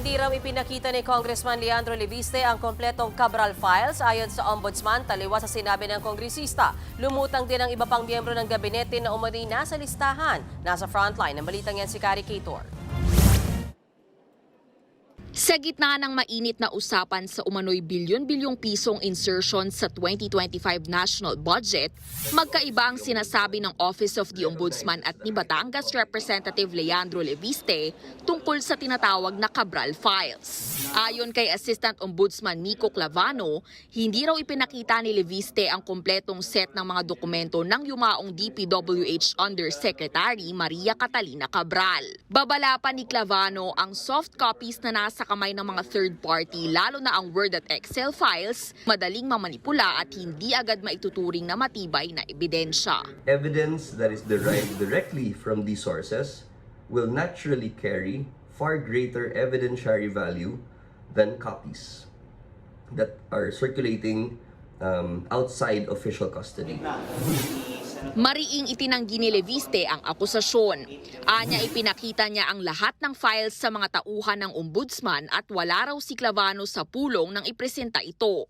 Hindi raw ipinakita ni Congressman Leandro Leviste ang kompletong Cabral files ayon sa ombudsman taliwas sa sinabi ng kongresista. Lumutang din ang iba pang miyembro ng gabinete na umano'y nasa listahan. Nasa frontline ng balitang yan si Kari Cator. Sa gitna ng mainit na usapan sa umano'y bilyon-bilyong pisong insertion sa 2025 national budget, magkaiba ang sinasabi ng Office of the Ombudsman at ni Batangas Representative Leandro Leviste tungkol sa tinatawag na Cabral files. Ayon kay Assistant Ombudsman Miko Clavano, hindi raw ipinakita ni Leviste ang kompletong set ng mga dokumento ng yumaong DPWH Undersecretary Maria Catalina Cabral. Babala pa ni Clavano ang soft copies na nasa kamay ng mga third party, lalo na ang Word at Excel files, madaling mamanipula at hindi agad maituturing na matibay na ebidensya. Evidence that is derived directly from these sources will naturally carry far greater evidentiary value than copies that are circulating outside official custody. Mariing itinanggi ni Leviste ang akusasyon. Anya ipinakita niya ang lahat ng files sa mga tauhan ng ombudsman at wala raw si Clavano sa pulong nang ipresenta ito.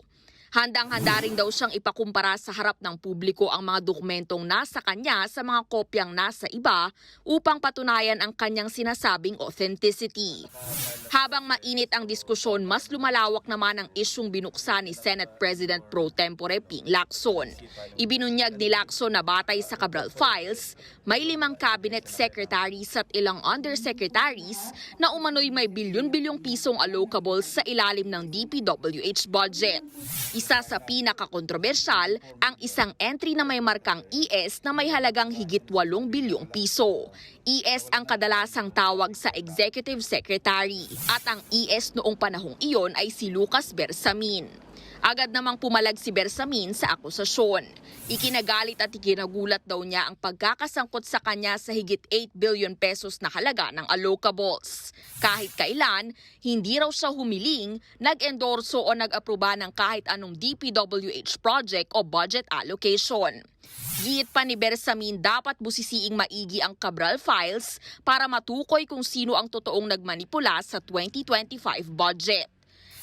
Handang-handa rin daw siyang ipakumpara sa harap ng publiko ang mga dokumentong nasa kanya sa mga kopyang nasa iba upang patunayan ang kanyang sinasabing authenticity. Habang mainit ang diskusyon, mas lumalawak naman ang isyung binuksan ni Senate President Pro Tempore Ping Lacson. Ibinunyag ni Lacson na batay sa Cabral files, may 5 cabinet secretaries at ilang undersecretaries na umano'y may bilyon-bilyong pisong allocables sa ilalim ng DPWH budget. Isa sa pinakakontrobersyal, ang isang entry na may markang ES na may halagang higit 8 bilyong piso. ES ang kadalasang tawag sa Executive Secretary at ang ES noong panahong iyon ay si Lucas Bersamin. Agad namang pumalag si Bersamin sa akusasyon. Ikinagalit at ikinagulat daw niya ang pagkakasangkot sa kanya sa higit 8 billion pesos na halaga ng allocables. Kahit kailan, hindi raw siya humiling, nag-endorso o nag-aproba ng kahit anong DPWH project o budget allocation. Giit pa ni Bersamin dapat busisiing maigi ang Cabral files para matukoy kung sino ang totoong nagmanipula sa 2025 budget.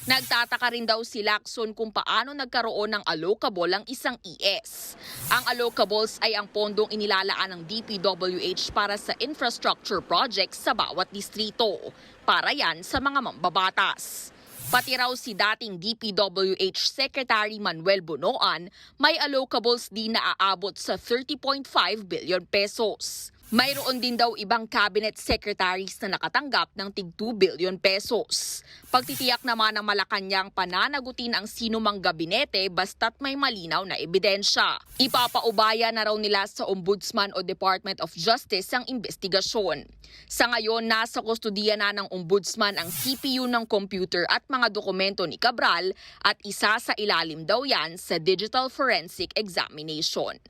Nagtataka rin daw si Lacson kung paano nagkaroon ng allocable ang isang ES. Ang allocables ay ang pondong inilalaan ng DPWH para sa infrastructure projects sa bawat distrito. Para yan sa mga mambabatas. Pati raw si dating DPWH Secretary Manuel Bonoan may allocables din na aabot sa 30.5 billion pesos. Mayroon din daw ibang cabinet secretaries na nakatanggap ng tig 2 billion pesos. Pagtitiyak naman ng Malacanang pananagutin ang sinumang gabinete basta't may malinaw na ebidensya. Ipapaubaya na raw nila sa Ombudsman o Department of Justice ang investigasyon. Sa ngayon, nasa kustudiya na ng Ombudsman ang CPU ng computer at mga dokumento ni Cabral at isa sa ilalim daw yan sa Digital Forensic Examination.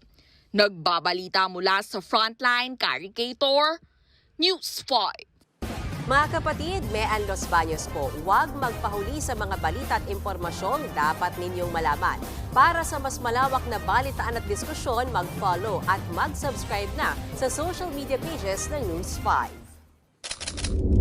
Nagbabalita mula sa Frontline, Kari Cator, News 5. Mga kapatid, Mean Los Baños po, huwag magpahuli sa mga balita at impormasyong dapat ninyong malaman. Para sa mas malawak na balitaan at diskusyon, mag-follow at mag-subscribe na sa social media pages ng News 5.